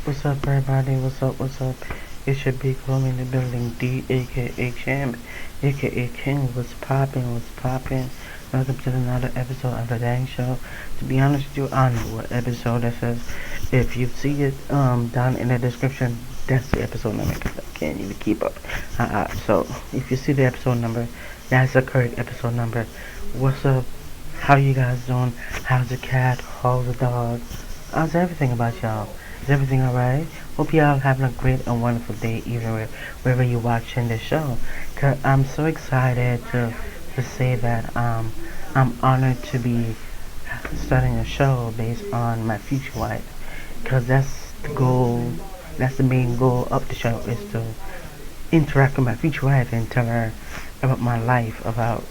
What's up, everybody? What's up? What's up? It should be Chrome in the building. D, aka Champ, aka King. What's poppin'? What's poppin'? Welcome to another episode of the Dang Show. To be honest with you, I don't know what episode this is. If you see it down in the description, that's the episode number. 'Cause I can't even keep up. So if you see the episode number, that's the correct episode number. What's up? How you guys doing? How's the cat? How's the dog? How's everything about y'all? Is everything alright? Hope y'all having a great and wonderful day even wherever you're watching this show. Cause I'm so excited to say that I'm honored to be starting a show based on my future wife. Cause that's the goal, that's the main goal of the show, is to interact with my future wife and tell her about my life, about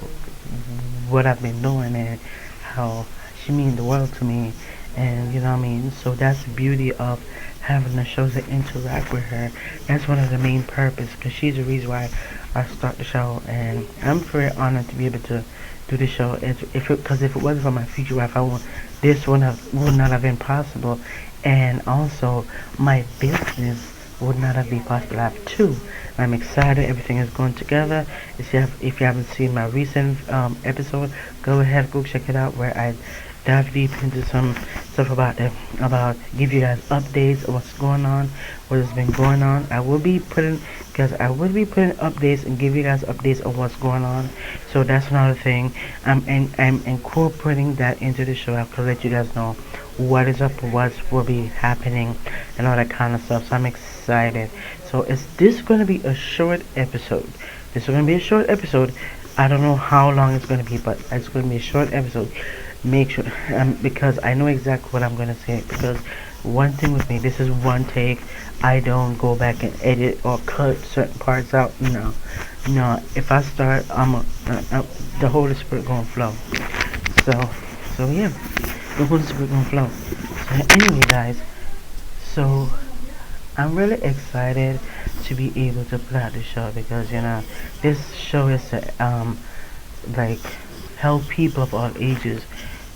what I've been doing and how she means the world to me, and you know what I mean. So that's the beauty of having the shows to interact with her. That's one of the main purpose, because she's the reason why I start the show, and I'm very honored to be able to do the show. Because if it wasn't for my future wife, this would not have been possible, and also my business would not have been possible. I have two. I'm excited. Everything is going together. If you haven't seen my recent episode, go ahead, go check it out, where I dive deep into some stuff about give you guys updates of what's going on, what has been going on. I will be putting updates and give you guys updates of what's going on. So that's another thing. I'm incorporating that into the show. I have to let you guys know what is up, what will be happening, and all that kind of stuff. So I'm excited. So is this going to be a short episode? This is going to be a short episode. I don't know how long it's going to be, but it's going to be a short episode. Make sure, because I know exactly what I'm going to say. Because one thing with me, this is one take. I don't go back and edit or cut certain parts out. No. If I start, the Holy Spirit going to flow. So yeah, the Holy Spirit going to flow. So anyway, guys, so I'm really excited to be able to put out the show, because this show is to like help people of all ages,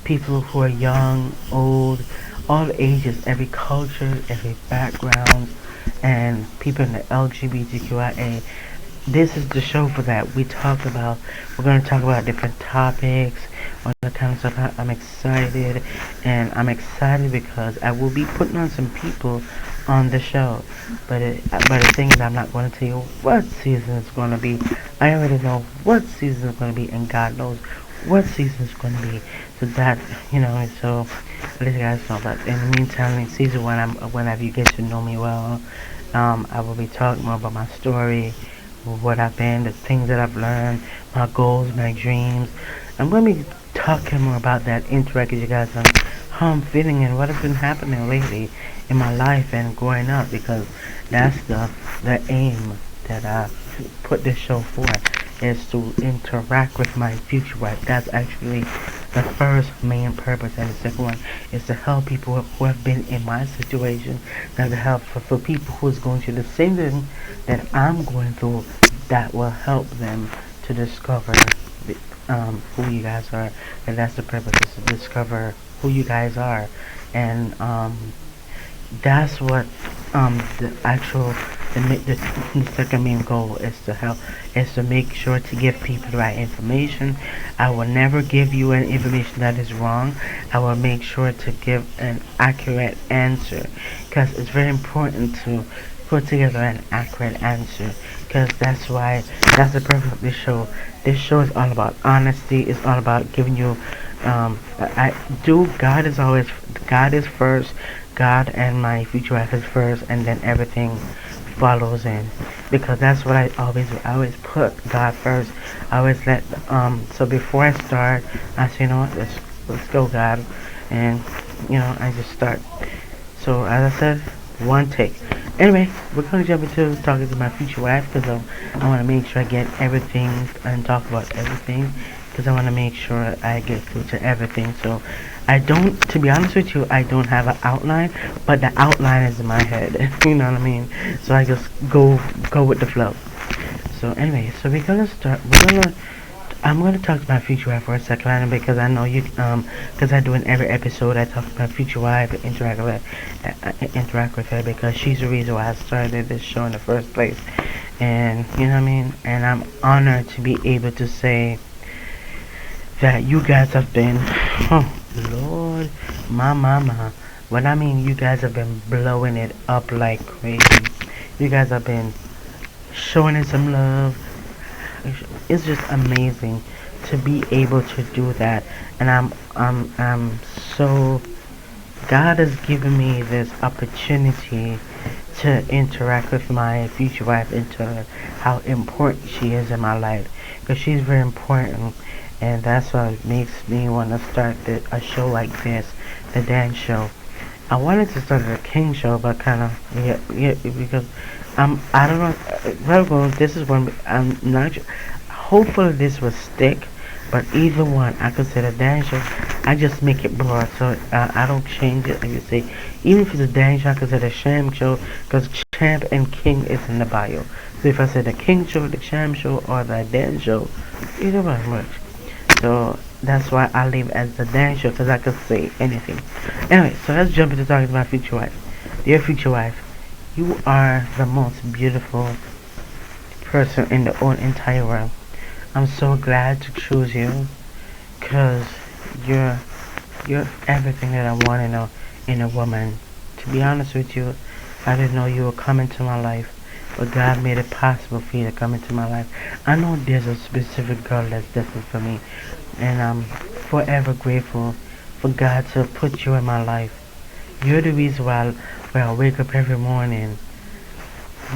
people who are young, old, all ages, every culture, every background, and people in the LGBTQIA. This is the show for that. We're going to talk about different topics, all that kind of stuff. I'm excited, and I'm excited because I will be putting on some people on the show. But the thing is, I'm not going to tell you what season it's going to be. I already know what season it's going to be, and God knows what season it's going to be. So that, so I'll let you guys know. But in the meantime, in season one, whenever you get to know me well, I will be talking more about my story, what I've been, the things that I've learned, my goals, my dreams. I'm going to be talking more about that, interacting with you guys on how I'm feeling and what has been happening lately in my life and growing up, because that's the aim that I put this show for, is to interact with my future wife. That's actually the first main purpose, and the second one is to help people who have been in my situation, and to help for people who is going through the same thing that I'm going through, that will help them to discover who you guys are. And that's the purpose, is to discover who you guys are. And that's what the actual the second main goal is to help, is to make sure to give people the right information. I will never give you an information that is wrong. I will make sure to give an accurate answer, because it's very important to put together an accurate answer, because that's the purpose of this show. This show is all about honesty. It's all about giving you God is first. God and my future wife is first, and then everything follows in, because that's what I always put God first. I always let so before I start, I say, let's go, God, and I just start. So as I said, one take. Anyway, we're gonna jump into talking to my future wife, because I want to make sure I get everything and talk about everything, because I want to make sure I get through to everything. So to be honest with you, I don't have an outline, but the outline is in my head. You know what I mean? So I just go with the flow. So anyway, so we're gonna start. I'm going to talk to my future wife for a second, because I know you, because I do in every episode, I talk to my future wife, interact with her, because she's the reason why I started this show in the first place. And, you know what I mean? And I'm honored to be able to say that you guys have been, oh, Lord, my. What I mean, you guys have been blowing it up like crazy. You guys have been showing it some love. It's just amazing to be able to do that, and I'm so, God has given me this opportunity to interact with my future wife and tell her how important she is in my life, because she's very important, and that's what makes me want to start a show like this, the dance show. I wanted to start a King show, but kind of, yeah, because I don't know. Well, this is one. I'm not. Hopefully, this will stick. But either one, I consider dance show. I just make it broad, so I don't change it. Like you say, even if it's a dance show, I consider a sham show, because champ and king is in the bio. So if I say the king show, the sham show, or the dance show, either one works. So that's why I leave as the dance show, because I could say anything. Anyway, so let's jump into talking about future wife. Dear future wife, you are the most beautiful person in the whole entire world. I'm so glad to choose you, because you're you're everything that I want to know in a woman. To be honest with you, I didn't know you would come into my life, but God made it possible for you to come into my life. I know there's a specific girl that's different for me, and I'm forever grateful for God to put you in my life. You're the reason why I wake up every morning.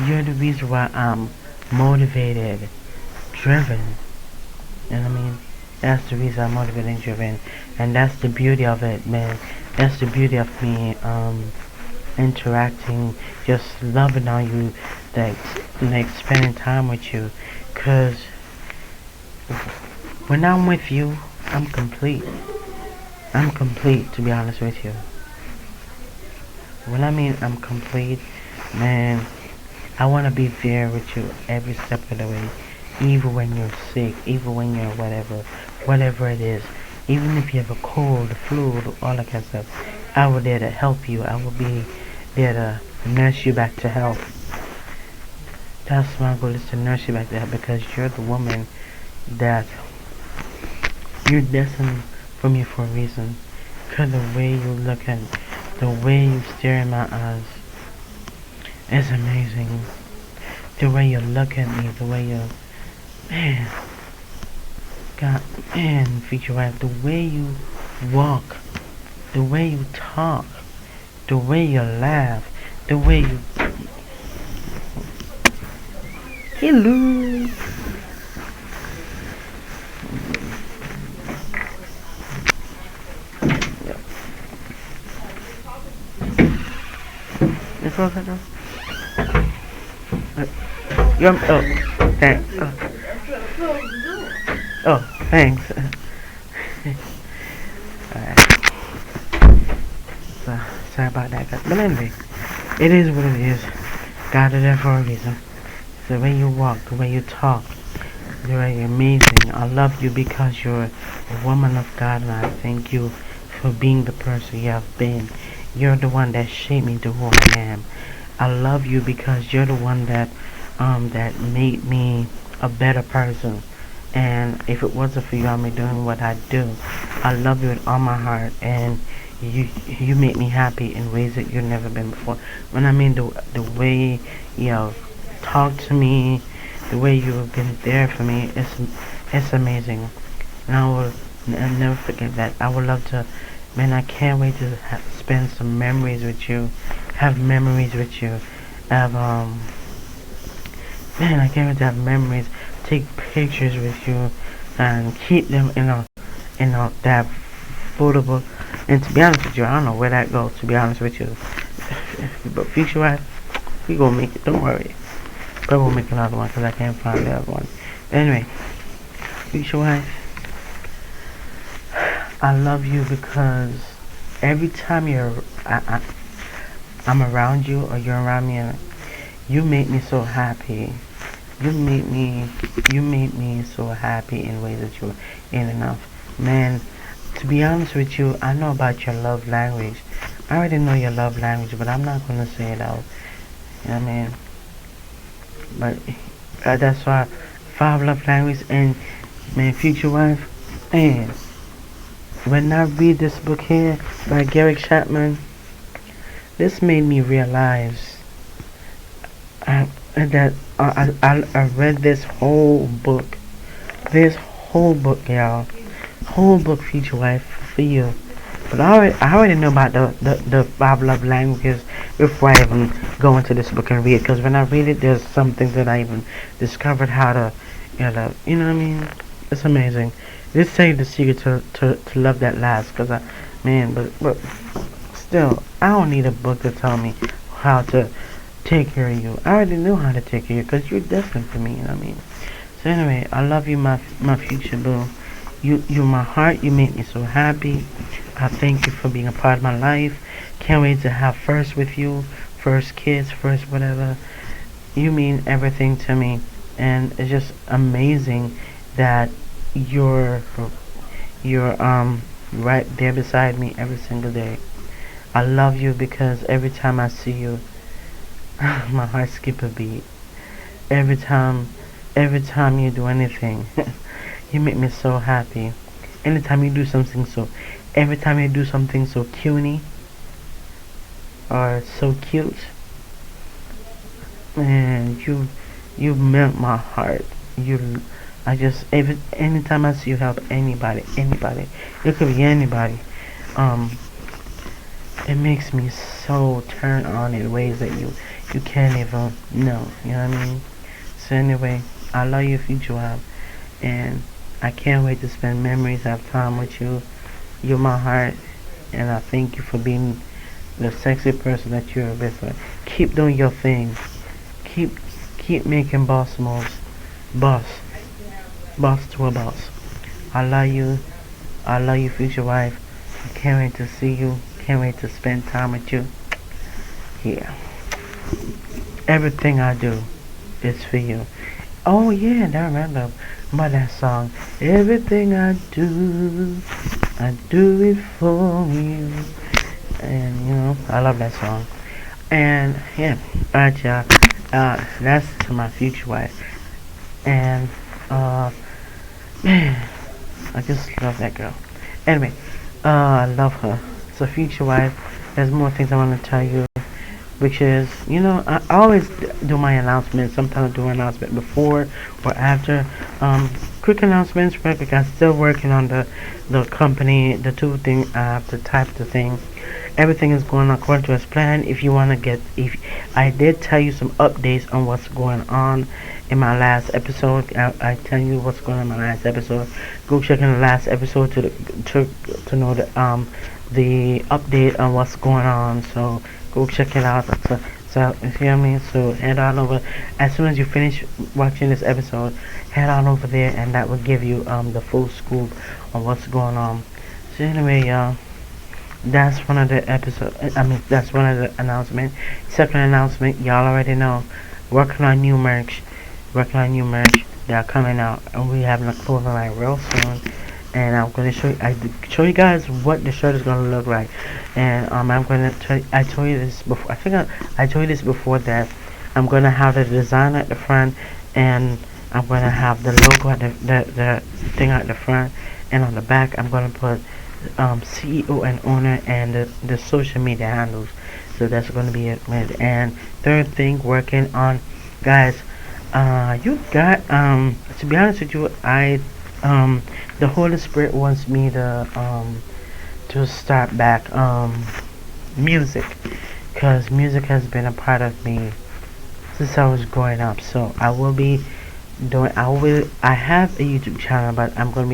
You're the reason why I'm motivated, driven. You know what I mean? That's the reason I'm motivated and driven. And that's the beauty of it, man. That's the beauty of me interacting, just loving on you, like, spending time with you. Cause when I'm with you, I'm complete. I'm complete, to be honest with you. When I mean I'm complete, man, I want to be there with you every step of the way. Even when you're sick, even when you're whatever it is. Even if you have a cold, the flu, all that kind of stuff. I will there to help you. I will be there to nurse you back to health. That's my goal, is to nurse you back to health, because you're the woman that you're destined for me for a reason. Because the way you look at, the way you stare in my eyes, is amazing. The way you look at me, the way you, man, God, man, future wife, the way you walk, the way you talk, the way you laugh, the way you, hello. It's all right now. You're, oh, thanks. Oh, thanks. Alright. So, sorry about that, guys. But anyway, it is what it is. God is there for a reason. The way you walk, the way you talk, the way you're amazing. I love you because you're a woman of God, and I thank you for being the person you have been. You're the one that shaped me to who I am. I love you because you're the one that made me a better person. And if it wasn't for you, I'm doing what I do. I love you with all my heart, and you make me happy in ways that you've never been before. When I mean the way you talk to me, the way you've been there for me, it's amazing. And I will never forget that. I would love to, man. I can't wait to spend some memories with you, have memories with you, have man, I can't wait to have memories, take pictures with you, and keep them in that photo book. And to be honest with you, I don't know where that goes, to be honest with you. But future wise, we gonna make it, don't worry. But we'll make another one, because I can't find the other one. But anyway, future wise, I love you because every time I'm around you, or you're around me, you make me so happy. You made me, you made me so happy in ways that you ain't enough. Man, to be honest with you, I know about your love language. I already know your love language, but I'm not gonna say it out. You know what I mean? But that's why five love language and man, future wife. And when I read this book here by Gary Chapman, this made me realize that I read this whole book, y'all, whole book, future wife for you. But I already know about the five love languages before I even go into this book and read. Because when I read it, there's something that I even discovered how to, you know what I mean? It's amazing. This tell you the secret to love that lasts. Because man, but still, I don't need a book to tell me how to take care of you. I already know how to take care of you because you're destined for me. You know what I mean? So anyway, I love you, my future boo. You're my heart. You make me so happy. I thank you for being a part of my life. Can't wait to have first with you, first kids, first whatever. You mean everything to me, and it's just amazing that you're right there beside me every single day. I love you because every time I see you, my heart skip a beat. Every time, every time you do anything, you make me so happy. Anytime you do something so, every time you do something so cuny or so cute, man, you melt my heart. I just anytime I see you help anybody, it could be anybody. Um, it makes me so turn on in ways that you can't even know. You know what I mean? So anyway, I love you, future wife, and I can't wait to spend memories, have time with you. You're my heart, and I thank you for being the sexy person that you're with. Keep doing your thing. Keep keep making boss moves. Boss. Boss to a boss. I love you. I love you, future wife. I can't wait to see you. Can't wait to spend time with you. Yeah. Everything I do is for you. Oh yeah, I remember about that song. Everything I do it for you. And I love that song. And yeah, alright y'all. That's to my future wife. And man, I just love that girl. Anyway, I love her. So future wife, there's more things I want to tell you, which is, I always do my announcements. Sometimes I do an announcement before or after. Quick announcements, real quick. I'm still working on the company, the two thing. I have to type the thing. Everything is going according to its plan. If I did tell you some updates on what's going on in my last episode, I tell you what's going on in my last episode. Go check in the last episode to know the update on what's going on. So go check it out. So you hear me? So head on over as soon as you finish watching this episode. Head on over there, and that will give you the full scoop on what's going on. So anyway, y'all. That's one of the episode. That's one of the announcement. Second announcement, y'all already know. Working on new merch. Working on new merch. They're coming out, and we having a clothing line real soon. And I'm gonna show you guys what the shirt is gonna look like. And I'm gonna I told you this before. I think I told you this before that I'm gonna have the design at the front, and I'm gonna have the logo at the thing at the front, and on the back I'm gonna put CEO and owner and the social media handles. So that's gonna be it. And third thing, working on, guys. To be honest with you, the Holy Spirit wants me to start back music, cause music has been a part of me since I was growing up. So I will be doing. I have a YouTube channel, but I'm gonna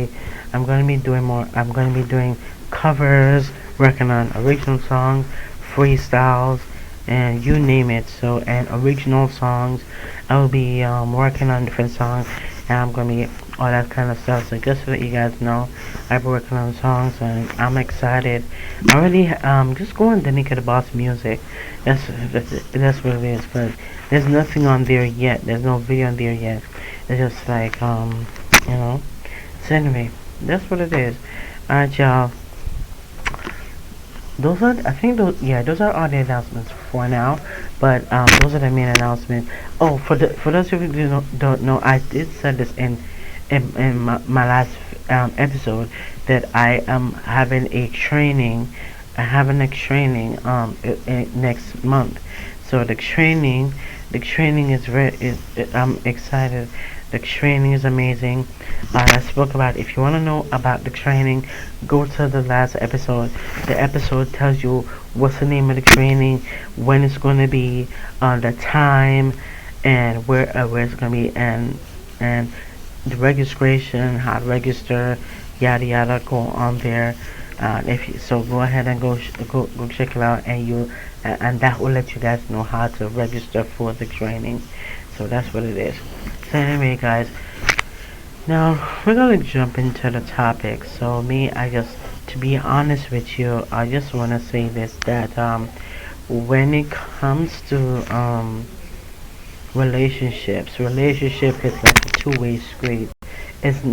be doing more. I'm gonna be doing covers, working on original songs, freestyles, and you name it. So and original songs. I will be working on different songs, and I'm gonna be all that kind of stuff. So just to let you guys know, I've been working on songs and I'm excited. I already just go on Danica the Boss Music. That's what it is. But there's nothing on there yet. There's no video on there yet. It's just like you know. So anyway, that's what it is. Alright, y'all. Those are, I think those, yeah, those are all the announcements for now. But those are the main announcements. Oh, for those of you who don't know, I did say this in my last episode that I am having a training. I having a training next month. So the training is I'm excited. The training is amazing. I spoke about, if you want to know about the training, go to the last episode. The episode tells you what's the name of the training, when it's going to be, the time, and where it's going to be, and the registration, how to register, yada yada. Go on there. If you, so, go ahead and go check it out, and that will let you guys know how to register for the training. So that's what it is. So anyway, guys, now we're gonna jump into the topic. So to be honest with you, I just wanna say this, that when it comes to relationship is like a two-way street. It's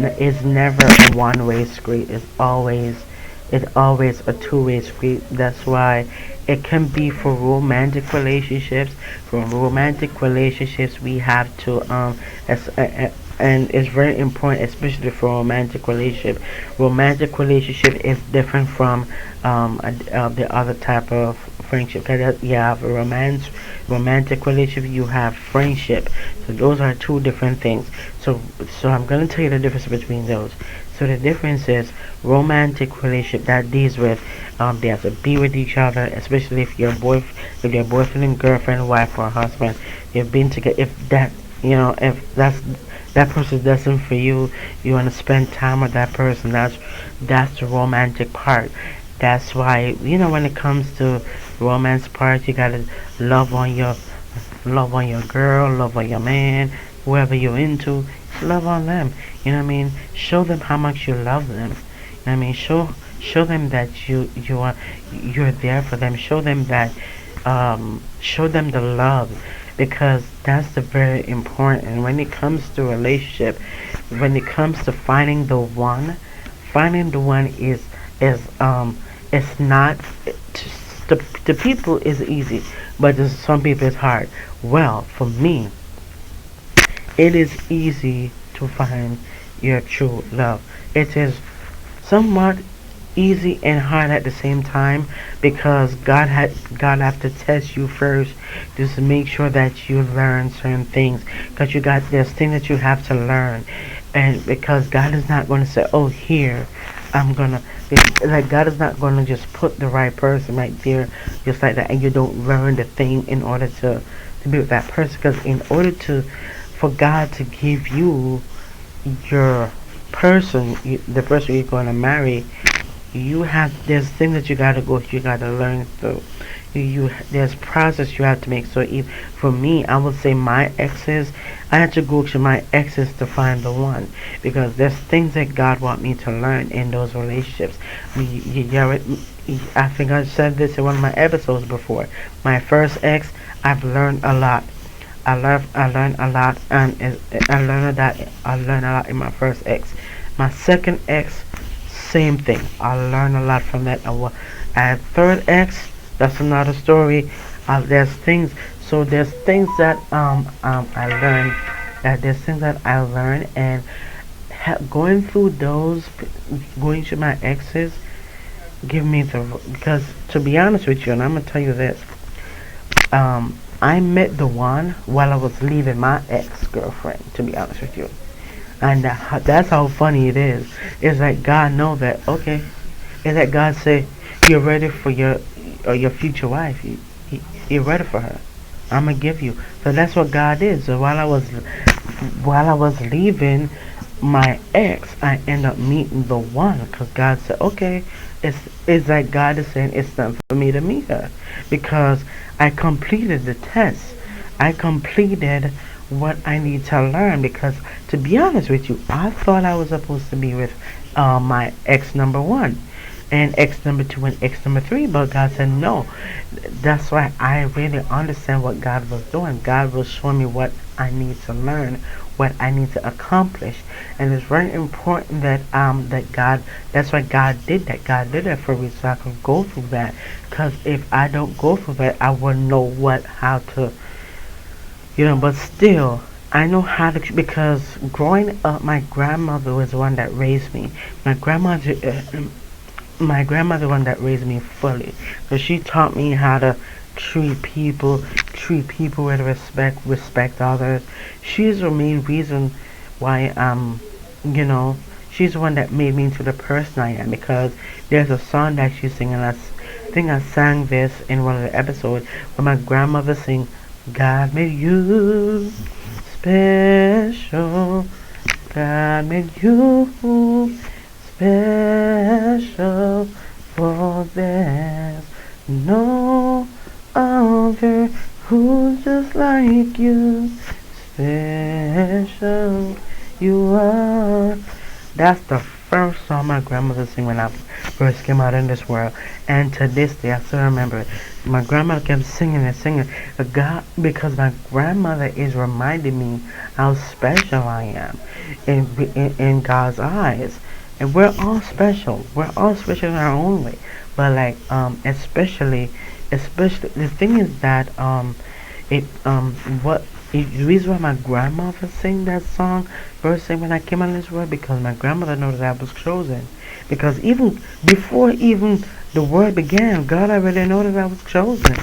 never a one-way street. It's always a two-way street. That's why it can be for romantic relationships. For romantic relationships, we have to and it's very important, especially for romantic relationship. Romantic relationship is different from the other type of friendship. Cause you have a romantic relationship, you have friendship. So those are two different things. So I'm gonna tell you the difference between those. So the difference is romantic relationship that deals with they have to be with each other, especially if your boyfriend and girlfriend, wife or husband, you've been together. If that if that person doesn't for you, you want to spend time with that person. That's the romantic part. That's why when it comes to romance part, you gotta love on your love on your girl, love on your man, whoever you're into, love on them. You know what I mean? Show them how much you love them. You know what I mean? Show them that you're there for them. Show them that show them the love, because that's the very important when it comes to relationship. When it comes to finding the one is it's not to people is easy, but to some people it's hard. Well, for me, it is easy to find your true love. It is somewhat easy and hard at the same time, because God have to test you first, just to make sure that you learn certain things, because there's things that you have to learn. And because God is not going to say, oh, here I'm gonna, like, God is not going to just put the right person right there just like that, and you don't learn the thing in order to be with that person. Because in order for God to give you your person, the person you're going to marry, there's things that you gotta go through, you gotta learn through. There's process you have to make. So for me, I would say I had to go through my exes to find the one, because there's things that God want me to learn in those relationships. I think I said this in one of my episodes before. My first ex, I've learned a lot. I learned a lot, and I learned a lot in my first ex. My second ex, same thing. I learned a lot from that. At third ex, that's another story. There's things. So there's things that I learned. There's things that I learned, and going through my exes, because to be honest with you, and I'm gonna tell you this. I met the one while I was leaving my ex-girlfriend. To be honest with you. And that's how funny it is. It's like God know that, okay. It's like God say, you're ready for your future wife. You're ready for her. I'm gonna give you. So that's what God is. So while I was leaving my ex, I end up meeting the one, because God said, okay. It's like God is saying it's time for me to meet her, because I completed the test. I completed what I need to learn. Because to be honest with you, I thought I was supposed to be with my ex number one and X number two and X number three, but God said no. That's why I really understand what God was doing. God was showing me what I need to learn, what I need to accomplish, and it's very important that that God. That's why God did that. God did that for me so I could go through that. Because if I don't go through that, I wouldn't know how to, But still. I know how to because growing up, my grandmother was the one that raised me. My grandmother, my grandmother one that raised me fully. So she taught me how to treat people with respect, respect others. She's the main reason why you know, she's the one that made me into the person I am because there's a song that she's singing. I think I sang this in one of the episodes where my grandmother sing, God made you special. God made you special, for there's no other who's just like you. Special you are. That's the first song my grandmother sang when I first came out in this world, and to this day I still remember it. My grandmother kept singing and singing. God, because my grandmother is reminding me how special I am in God's eyes. And we're all special. We're all special in our own way. But like especially the thing is that it what the reason why my grandmother sang that song first thing when I came out of this world because my grandmother knew that I was chosen. Because even before even the word began, God already knew that I was chosen.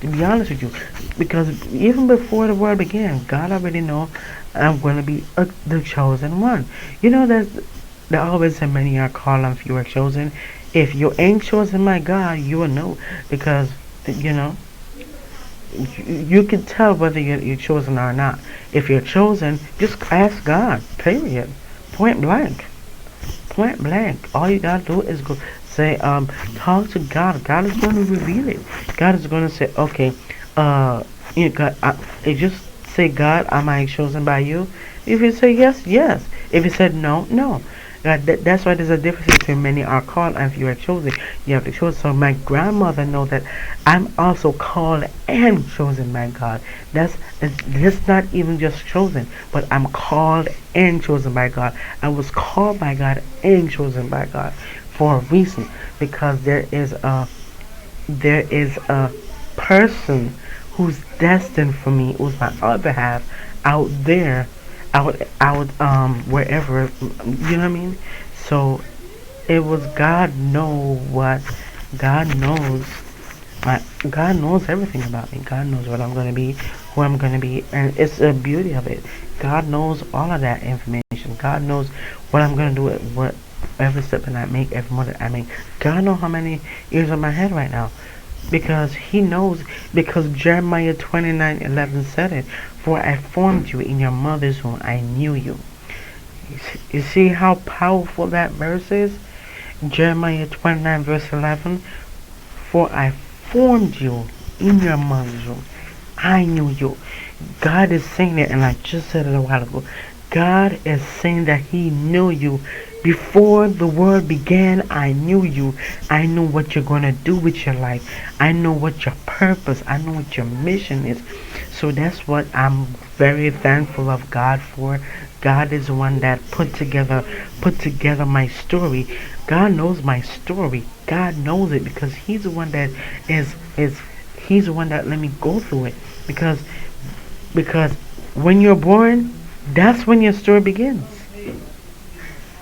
To be honest with you, because even before the word began, God already know I'm going to be the chosen one. They always say many are called and few are chosen. If you ain't chosen by God, you will know because you know you can tell whether you're chosen or not. If you're chosen, just ask God. Period. Point blank. Point blank. All you gotta do is go say talk to God. God is going to reveal it. God is going to say, okay, God, just say, God, am I chosen by you? If you say yes, yes. If you said no, no. That's why there's a difference between many are called and few are chosen. You have to choose. So my grandmother know that I'm also called and chosen by God. That's not even just chosen, but I'm called and chosen by God. I was called by God and chosen by God for a reason, because there is a person who's destined for me, who's my other half, out there, out wherever, you know what I mean? So it was God knows my God knows everything about me. God knows what I'm gonna be, who I'm gonna be, and it's the beauty of it. God knows all of that information. God knows what I'm gonna do at what every step that I make, every move that I make. God knows how many ears on my head right now. Because he knows, because Jeremiah 29:11 said it, for I formed you in your mother's womb, I knew you. You see how powerful that verse is? Jeremiah 29 verse 11, for I formed you in your mother's womb, I knew you. God is saying that, and I just said it a while ago. God is saying that he knew you. Before the world began, I knew you. I knew what you're going to do with your life. I know what your purpose, I know what your mission is. So that's what I'm very thankful of God for. God is the one that put together my story. God knows my story. God knows it because he's the one that is he's the one that let me go through it. Because when you're born, that's when your story begins.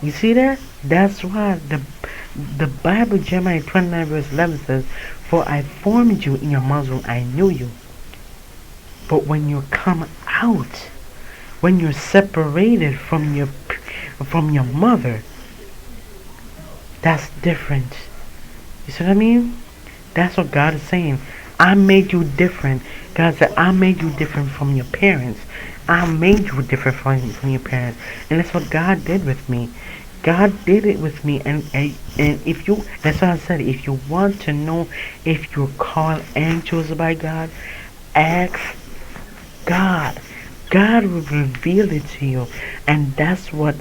You see that? That's why the Bible, Jeremiah 29 verse 11 says, for I formed you in your mother's womb, I knew you. But when you come out, when you're separated from your mother, that's different. You see what I mean? That's what God is saying. I made you different. God said, I made you different from your parents. I made you different from your parents. And that's what God did with me. God did it with me. And if you, that's what I said, if you want to know if you're called and chosen by God, ask God. God will reveal it to you, and that's what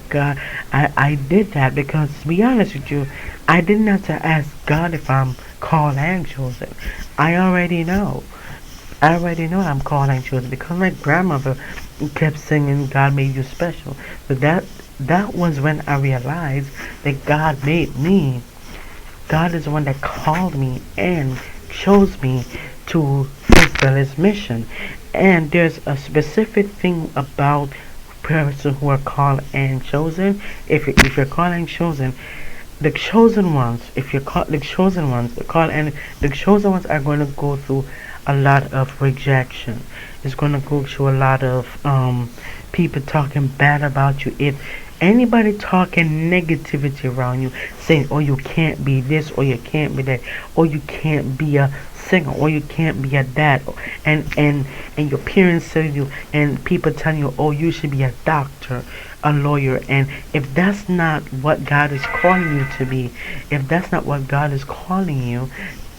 God. I did that because, to be honest with you, I didn't have to ask God if I'm called and chosen. I already know. I already know I'm called and chosen because my grandmother kept singing "God made you special." So that was when I realized that God made me. God is the one that called me and chose me to fulfill His mission. And there's a specific thing about persons who are called and chosen. If you're called and chosen, the chosen ones, if you're called the chosen ones, the chosen ones are going to go through a lot of rejection. It's going to go through a lot of people talking bad about you. If anybody talking negativity around you, saying, "Oh, you can't be this, or you can't be that, or you can't be a singer, or you can't be a dad," and your parents tell you, and people telling you, "Oh, you should be a doctor, a lawyer," and if that's not what God is calling you to be, if that's not what God is calling you,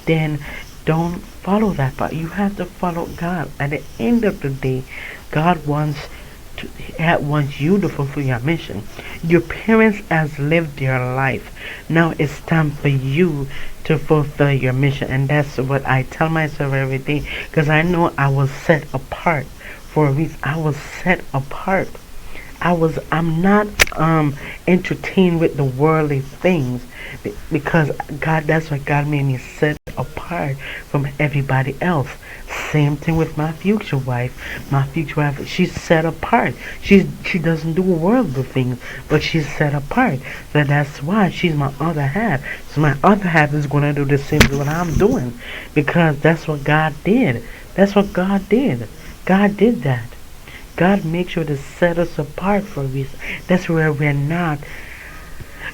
then don't follow that path. You have to follow God. At the end of the day, God wants you to fulfill your mission. Your parents has lived their life. Now it's time for you to fulfill your mission, and that's what I tell myself every day. Because I know I was set apart for a reason. I was set apart. I'm not entertained with the worldly things because God, that's what God made me set apart from everybody else. Same thing with my future wife. My future wife, she's set apart. She doesn't do worldly things, but she's set apart. So that's why she's my other half. So my other half is gonna do the same as what I'm doing because that's what God did. That's what God did. God did that. God makes sure to set us apart for a reason. That's where we're not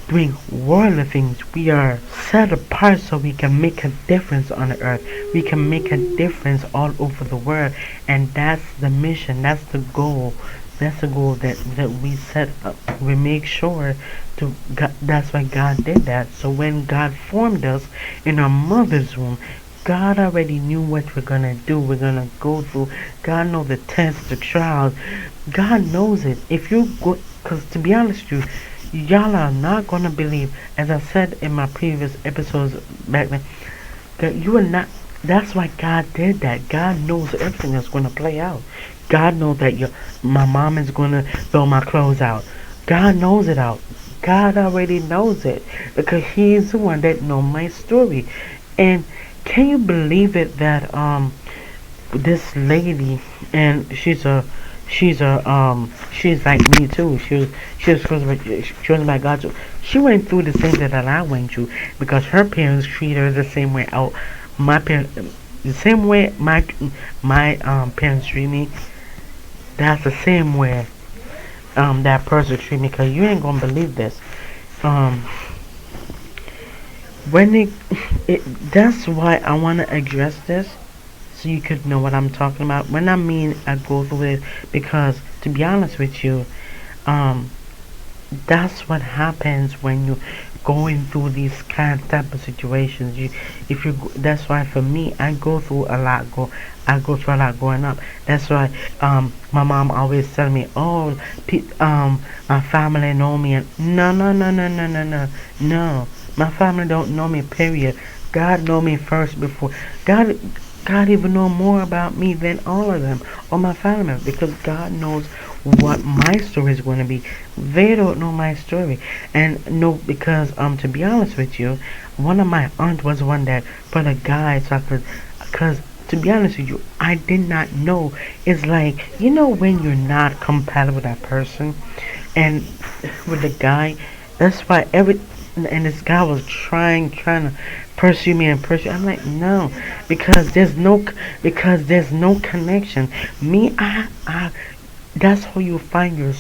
doing worldly things. We are set apart so we can make a difference on the earth. We can make a difference all over the world. And that's the mission. That's the goal. That's the goal that we set up. We make sure to God, that's why God did that. So when God formed us in our mother's womb, God already knew what we're gonna do. We're gonna go through. God knows the tests, the trials. God knows it. If you go, cause to be honest with you, y'all are not gonna believe. As I said in my previous episodes back then, that you are not. That's why God did that. God knows everything that's gonna play out. God knows that my mom is gonna throw my clothes out. God knows it out. God already knows it because He's the one that knows my story. And can you believe it that this lady, and she's like me too. She was by God too. She went through the same thing that I went through because her parents treat her the same way out. My parents, the same way my parents treat me. That's the same way that person treat me. Cause you ain't gonna believe this. Um, when that's why I wanna address this so you could know what I'm talking about. When I mean I go through it, because to be honest with you, um, that's what happens when you going through these kind of type of situations. That's why for me, I go through a lot growing up. That's why my mom always tell me, oh, my family know me, and no, no, no, no, no, no, no, no, my family don't know me. Period. God know me first before God. God even know more about me than all of them or my family members because God knows what my story is going to be. They don't know my story, and no, because to be honest with you, one of my aunt was one that put a guy so I could, cause to be honest with you, I did not know. It's like when you're not compatible with that person, and with the guy, that's why and this guy was trying to pursue me and pursue. I'm like, no, because there's no connection. Me, I that's how you find your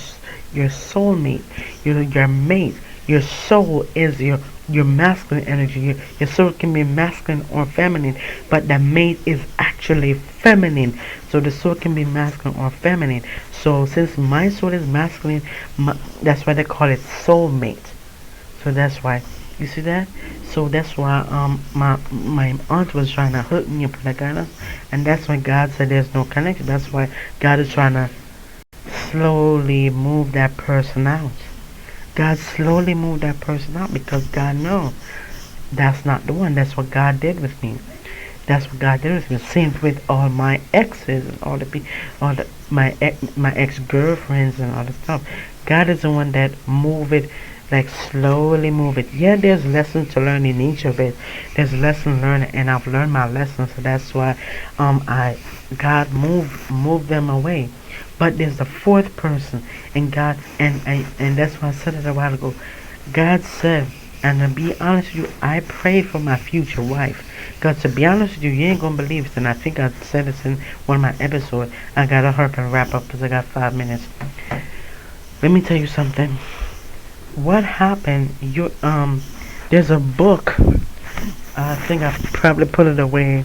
soulmate, your mate. Your soul is your masculine energy. Your soul can be masculine or feminine, but the mate is actually feminine. So the soul can be masculine or feminine. So since my soul is masculine, that's why they call it soulmate. So that's why You see that? So that's why my aunt was trying to hook me up with a guy, and that's why God said there's no connection. That's why God is trying to slowly move that person out. God slowly moved that person out because God knows that's not the one. That's what God did with me. That's what God did with me. Same with all my exes and all the my ex girlfriends and all the stuff. God is the one that move it, like slowly move it. Yeah, there's lessons to learn in each of it. There's lessons learned, and I've learned my lessons. So that's why I God moved them away. But there's a fourth person, and God and that's why I said it a while ago. God said, and to be honest with you, I prayed for my future wife. Cause to be honest with you, you ain't gonna believe it. And I think I said this in one of my episodes. I gotta hurry and wrap up because I got 5 minutes. Let me tell you something. What happened? There's a book. I think I probably put it away,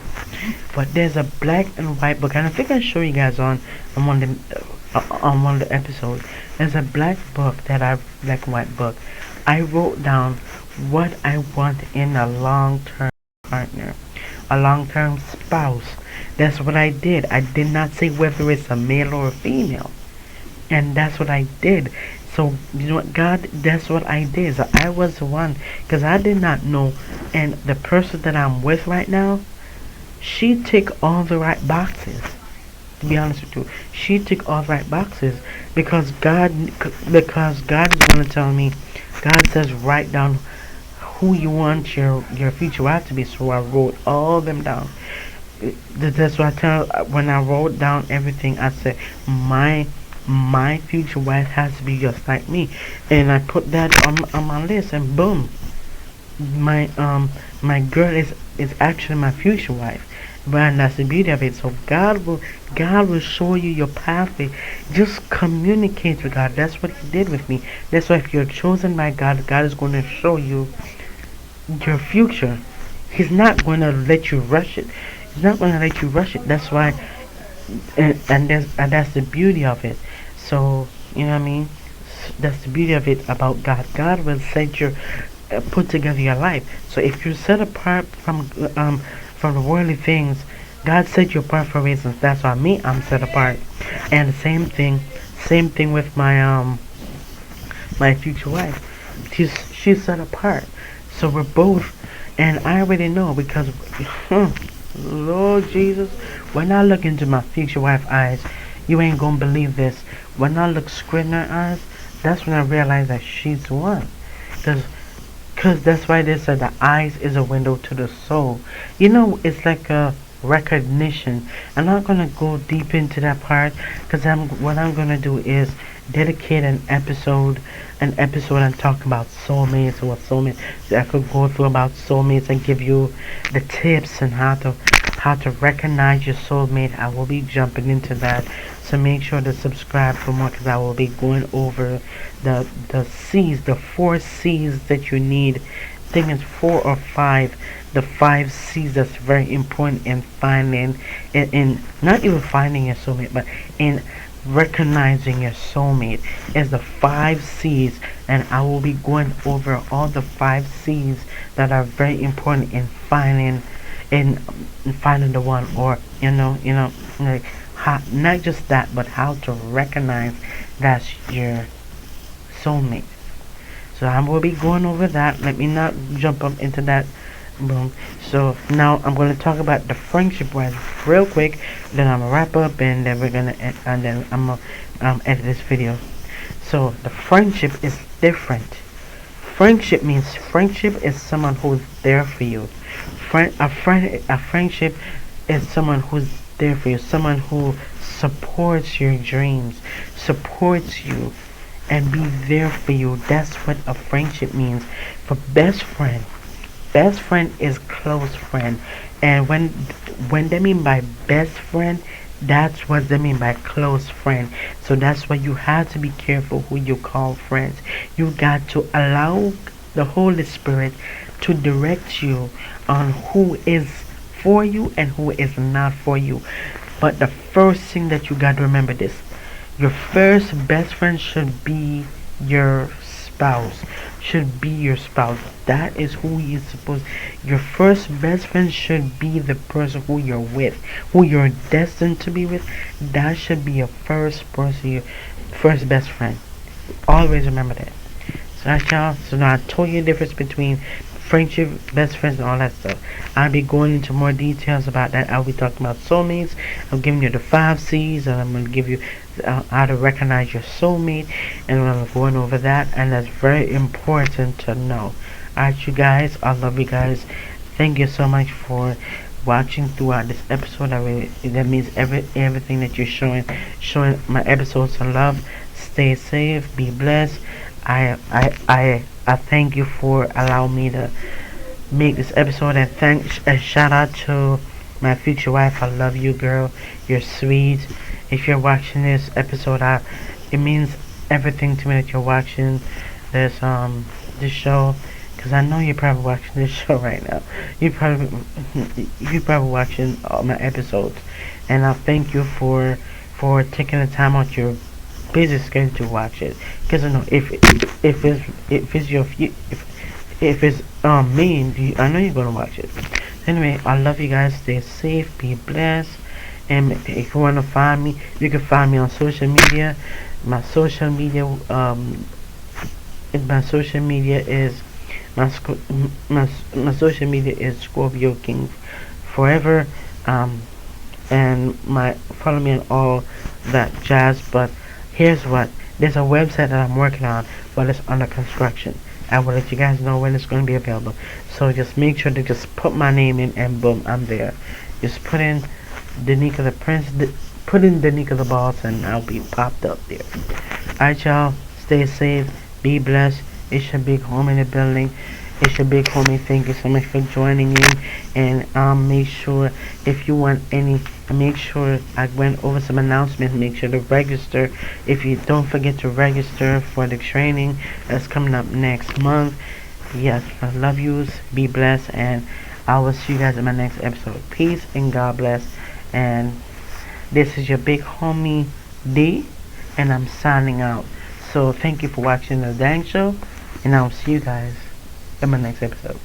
but there's a black and white book, and I think I show you guys on one of the episodes. There's a black and white book. I wrote down what I want in a long-term partner, a long-term spouse. That's what I did. I did not say whether it's a male or a female, and that's what I did. So you know what, God, that's what I did. So I was the one, because I did not know, and the person that I'm with right now, she tick all the right boxes. To be honest with you, she tick all the right boxes because God is gonna tell me. God says write down who you want your future wife to be. So I wrote all them down. That's what I tell. When I wrote down everything, I said my future wife has to be just like me, and I put that on my list, and boom, my girl is actually my future wife. But that's the beauty of it. So God will show you your pathway. Just communicate with God. That's what He did with me. That's why if you're chosen by God, God is going to show you your future. He's not going to let you rush it. He's not going to let you rush it. That's why, and that's the beauty of it. So you know what I mean. That's the beauty of it about God. God will set your put together your life. So if you're set apart from the worldly things, God set you apart for reasons. That's why me, I'm set apart. And same thing with my future wife. She's set apart. So we're both, and I already know because, Lord Jesus, when I look into my future wife's eyes, you ain't gonna believe this. When I look square in her eyes, that's when I realize that she's the one. Cause that's why they said the eyes is a window to the soul. You know, it's like a recognition. I'm not gonna go deep into that part, cause what I'm gonna do is dedicate an episode and talk about soulmates or what soulmates. I could go through about soulmates and give you the tips and how to recognize your soulmate. I will be jumping into that. So make sure to subscribe for more, because I will be going over the C's, the 4 C's that you need. I think it's 4 or 5. The 5 C's that's very important in finding, in not even finding your soulmate, but in recognizing your soulmate is the 5 C's, and I will be going over all the 5 C's that are very important in finding the one, or like how, not just that, but how to recognize that's your soulmate. So I will be going over that. Let me not jump up into that. Boom. So now I'm going to talk about the friendship wise real quick. Then I'm gonna wrap up, and then we're gonna and then I'm gonna edit this video. So the friendship is different. Friendship is someone who's there for you. A friendship is someone who's there for you. Someone who supports your dreams, supports you, and be there for you. That's what a friendship means. For best friend is close friend, and when they mean by best friend, that's what they mean by close friend. So that's why you have to be careful who you call friends. You got to allow the Holy Spirit to direct you on who is for you and who is not for you. But the first thing that you got to remember this: your first best friend should be your spouse. should be your spouse. That is who you're supposed. Your first best friend should be the person who you're with, who you're destined to be with. That should be your first person, your first best friend. Always remember that. So that's y'all. So now I told you the difference between friendship, best friends, and all that stuff. I'll be going into more details about that. I'll be talking about soulmates. I'm giving you the 5 C's, and I'm going to give you how to recognize your soulmate, and I'm going over that, and that's very important to know. Alright, you guys, I love you guys. Thank you so much for watching throughout this episode. That means everything that you're showing my episodes some love. Stay safe, be blessed. I thank you for allowing me to make this episode, and a shout out to my future wife. I love you, girl. You're sweet. If you're watching this episode, it means everything to me that you're watching this show, because I know you're probably watching this show right now. You probably watching all my episodes, and I thank you for taking the time out your busy schedule to watch it. Because I know if it's your if it's me, I know you're gonna watch it. Anyway, I love you guys. Stay safe, be blessed, and if you wanna find me, you can find me on social media. My social media my social media is my social media is Scorpio King Forever. And my follow me on all that jazz. But here's what, there's a website that I'm working on, but it's under construction. I will let you guys know when it's going to be available. So just make sure to just put my name in, and boom, I'm there. Just put in Danica the Prince, put in Danica the Boss, and I'll be popped up there. Alright, y'all, stay safe, be blessed. It's your big home in the building. It's your big homie. Thank you so much for joining me. And make sure, if you want any, make sure I went over some announcements. Make sure to register. If you don't forget to register for the training that's coming up next month. Yes, I love yous. Be blessed, and I will see you guys in my next episode. Peace and God bless. And this is your big homie D, and I'm signing out. So thank you for watching the Dang Show, and I'll see you guys in my next episode.